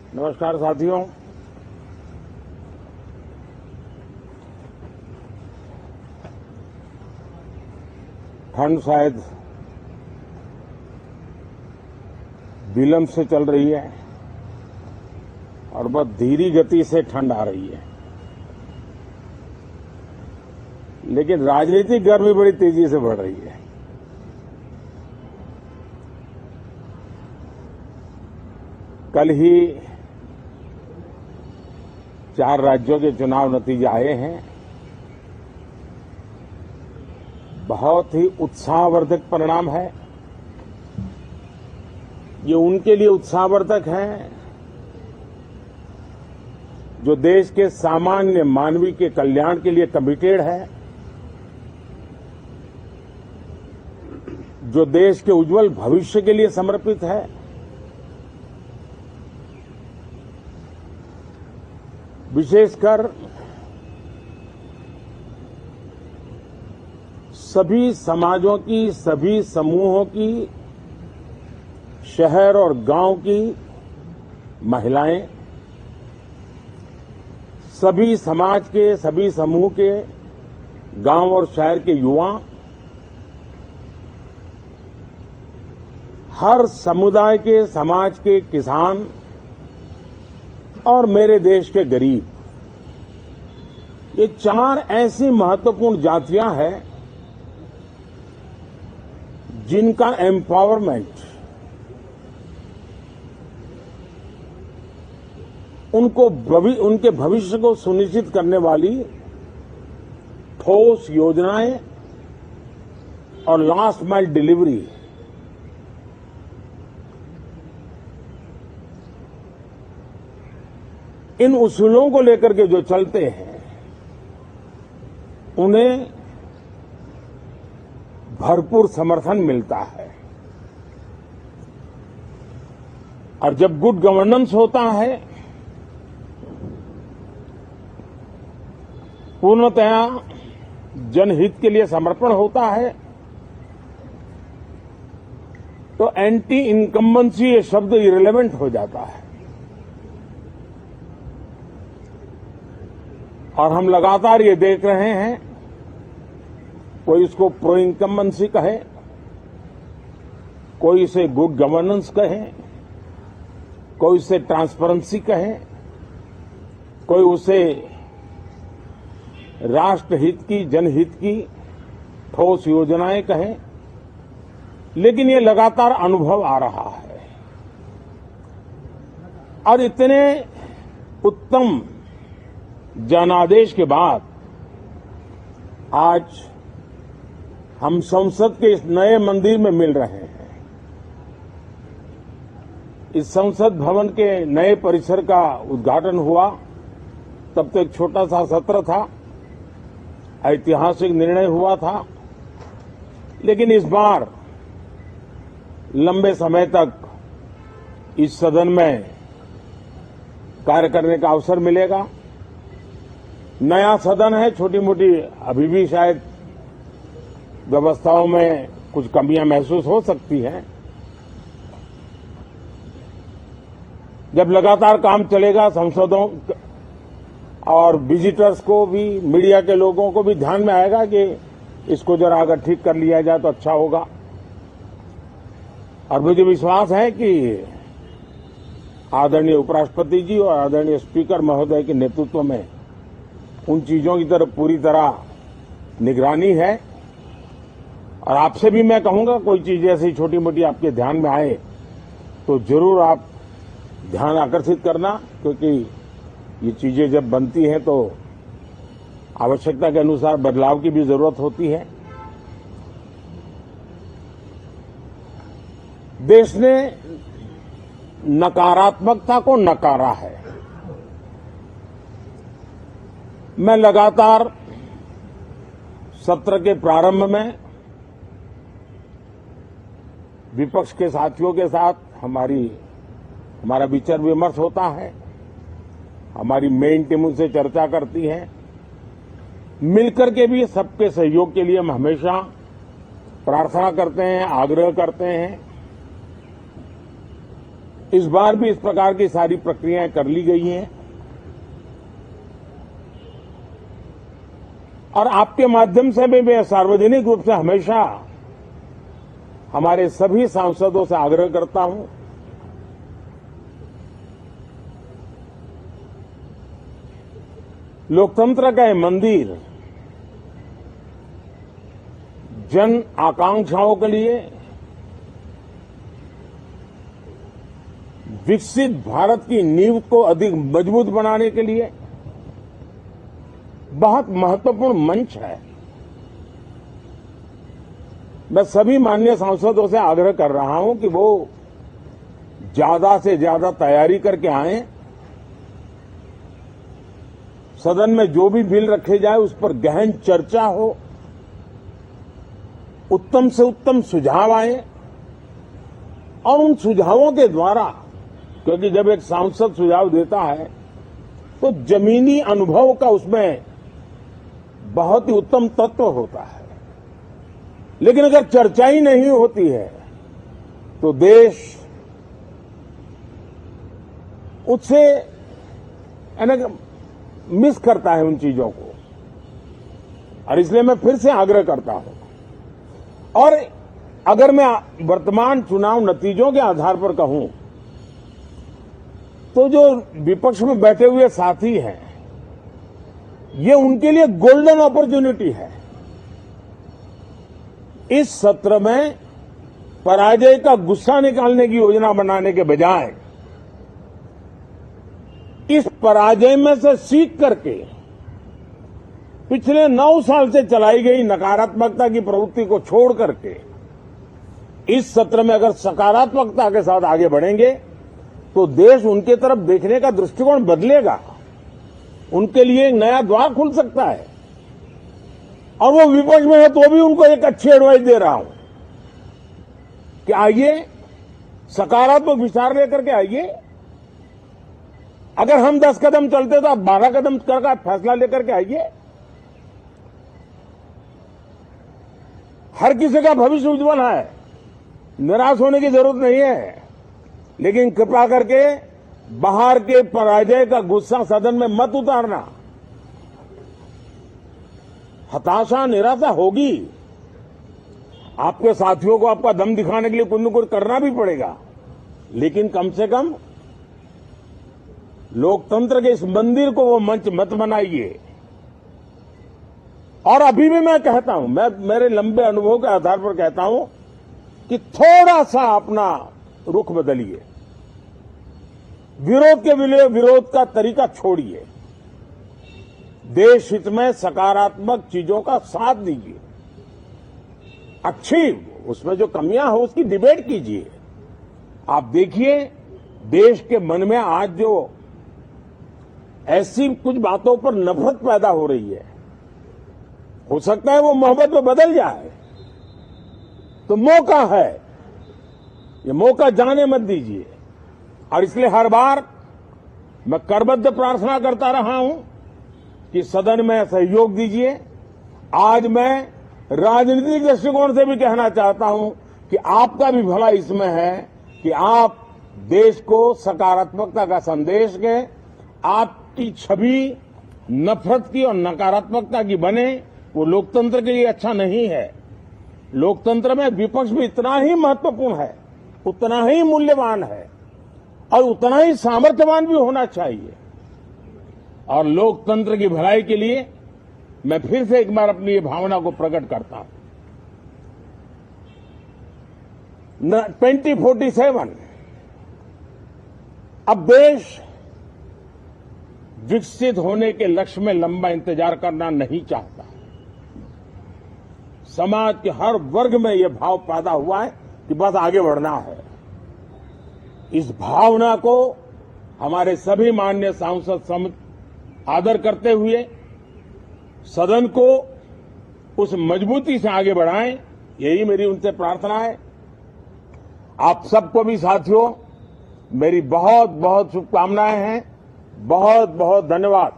नमस्कार साथियों। ठंड शायद विलंब से चल रही है और बहुत धीमी गति से ठंड आ रही है, लेकिन राजनीतिक गर्मी बड़ी तेजी से बढ़ रही है। कल ही 4 राज्यों के चुनाव नतीजे आए हैं। बहुत ही उत्साहवर्धक परिणाम है। ये उनके लिए उत्साहवर्धक है जो देश के सामान्य मानवी के कल्याण के लिए कमिटेड है, जो देश के उज्जवल भविष्य के लिए समर्पित है, विशेषकर सभी समाजों की, सभी समूहों की, शहर और गांव की महिलाएं, सभी समाज के, सभी समूह के, गांव और शहर के युवा, हर समुदाय के, समाज के किसान और मेरे देश के गरीब, ये 4 ऐसी महत्वपूर्ण जातियां हैं जिनका एम्पावरमेंट उनके भविष्य को सुनिश्चित करने वाली ठोस योजनाएं और लास्ट माइल डिलीवरी, इन उसूलों को लेकर के जो चलते हैं उन्हें भरपूर समर्थन मिलता है। और जब गुड गवर्नेंस होता है, पूर्णतया जनहित के लिए समर्पण होता है, तो एंटी इनकम्बेंसी ये शब्द इरेलेवेंट हो जाता है। और हम लगातार ये देख रहे हैं, कोई इसको प्रो इनकम्बेंसी कहे, कोई इसे गुड गवर्नेंस कहे, कोई इसे ट्रांसपेरेंसी कहे, कोई उसे राष्ट्रहित की, जनहित की ठोस योजनाएं कहें, लेकिन ये लगातार अनुभव आ रहा है। और इतने उत्तम जनादेश के बाद आज हम संसद के इस नए मंदिर में मिल रहे हैं। इस संसद भवन के नए परिसर का उद्घाटन हुआ, तब तो एक छोटा सा सत्र था, ऐतिहासिक निर्णय हुआ था, लेकिन इस बार लंबे समय तक इस सदन में कार्य करने का अवसर मिलेगा। नया सदन है, छोटी मोटी अभी भी शायद व्यवस्थाओं में कुछ कमियां महसूस हो सकती हैं। जब लगातार काम चलेगा, सांसदों और विजिटर्स को भी, मीडिया के लोगों को भी ध्यान में आएगा कि इसको जरा अगर ठीक कर लिया जाए तो अच्छा होगा। और मुझे विश्वास है कि आदरणीय उपराष्ट्रपति जी और आदरणीय स्पीकर महोदय के नेतृत्व में उन चीजों की तरफ पूरी तरह निगरानी है। और आपसे भी मैं कहूंगा, कोई चीज ऐसी छोटी मोटी आपके ध्यान में आए तो जरूर आप ध्यान आकर्षित करना, क्योंकि ये चीजें जब बनती हैं तो आवश्यकता के अनुसार बदलाव की भी जरूरत होती है। देश ने नकारात्मकता को नकारा है। मैं लगातार सत्र के प्रारंभ में विपक्ष के साथियों के साथ हमारा विचार विमर्श होता है, हमारी मेन टीम उनसे चर्चा करती है। मिलकर के भी सबके सहयोग के लिए हम हमेशा प्रार्थना करते हैं, आग्रह करते हैं। इस बार भी इस प्रकार की सारी प्रक्रियाएं कर ली गई हैं और आपके माध्यम से भी मैं सार्वजनिक रूप से हमेशा हमारे सभी सांसदों से आग्रह करता हूं, लोकतंत्र का ये मंदिर जन आकांक्षाओं के लिए विकसित भारत की नींव को अधिक मजबूत बनाने के लिए बहुत महत्वपूर्ण मंच है। मैं सभी माननीय सांसदों से आग्रह कर रहा हूं कि वो ज्यादा से ज्यादा तैयारी करके आएं, सदन में जो भी बिल रखे जाए उस पर गहन चर्चा हो, उत्तम से उत्तम सुझाव आए और उन सुझावों के द्वारा, क्योंकि जब एक सांसद सुझाव देता है तो जमीनी अनुभव का उसमें बहुत ही उत्तम तत्व होता है, लेकिन अगर चर्चा ही नहीं होती है तो देश उससे मिस करता है उन चीजों को। और इसलिए मैं फिर से आग्रह करता हूं, और अगर मैं वर्तमान चुनाव नतीजों के आधार पर कहूं तो जो विपक्ष में बैठे हुए साथी हैं, ये उनके लिए गोल्डन अपॉर्चुनिटी है। इस सत्र में पराजय का गुस्सा निकालने की योजना बनाने के बजाय इस पराजय में से सीख करके पिछले 9 साल से चलाई गई नकारात्मकता की प्रवृत्ति को छोड़ करके इस सत्र में अगर सकारात्मकता के साथ आगे बढ़ेंगे तो देश उनके तरफ देखने का दृष्टिकोण बदलेगा, उनके लिए एक नया द्वार खुल सकता है। और वो विपक्ष में है तो भी उनको एक अच्छी एडवाइस दे रहा हूं कि आइए सकारात्मक विचार लेकर के आइए। अगर हम 10 कदम चलते तो आप 12 कदम करके फैसला लेकर के आइए। हर किसी का भविष्य उज्जवल है, निराश होने की जरूरत नहीं है, लेकिन कृपा करके बाहर के पराजय का गुस्सा सदन में मत उतारना। हताशा निराशा होगी, आपके साथियों को आपका दम दिखाने के लिए कुछ न कुछ करना भी पड़ेगा, लेकिन कम से कम लोकतंत्र के इस मंदिर को वो मंच मत बनाइए। और अभी भी मैं कहता हूं, मैं मेरे लंबे अनुभव के आधार पर कहता हूं कि थोड़ा सा अपना रुख बदलिए, विरोध के लिए विरोध का तरीका छोड़िए, देश हित में सकारात्मक चीजों का साथ दीजिए, अच्छी उसमें जो कमियां हो उसकी डिबेट कीजिए। आप देखिए देश के मन में आज जो ऐसी कुछ बातों पर नफरत पैदा हो रही है, हो सकता है वो मोहब्बत में बदल जाए, तो मौका है, ये मौका जाने मत दीजिए। और इसलिए हर बार मैं करबद्ध प्रार्थना करता रहा हूं कि सदन में सहयोग दीजिए। आज मैं राजनीतिक दृष्टिकोण से भी कहना चाहता हूं कि आपका भी भला इसमें है कि आप देश को सकारात्मकता का संदेश दें, आपकी छवि नफरत की और नकारात्मकता की बने, वो लोकतंत्र के लिए अच्छा नहीं है। लोकतंत्र में विपक्ष भी इतना ही महत्वपूर्ण है, उतना ही मूल्यवान है और उतना ही सामर्थ्यवान भी होना चाहिए। और लोकतंत्र की भलाई के लिए मैं फिर से एक बार अपनी ये भावना को प्रकट करता हूं। 2047 अब देश विकसित होने के लक्ष्य में लंबा इंतजार करना नहीं चाहता। समाज के हर वर्ग में यह भाव पैदा हुआ है कि बस आगे बढ़ना है। इस भावना को हमारे सभी माननीय सांसद आदर करते हुए सदन को उस मजबूती से आगे बढ़ाएं, यही मेरी उनसे प्रार्थना है। आप सबको भी साथियों मेरी बहुत बहुत शुभकामनाएं हैं। बहुत बहुत धन्यवाद।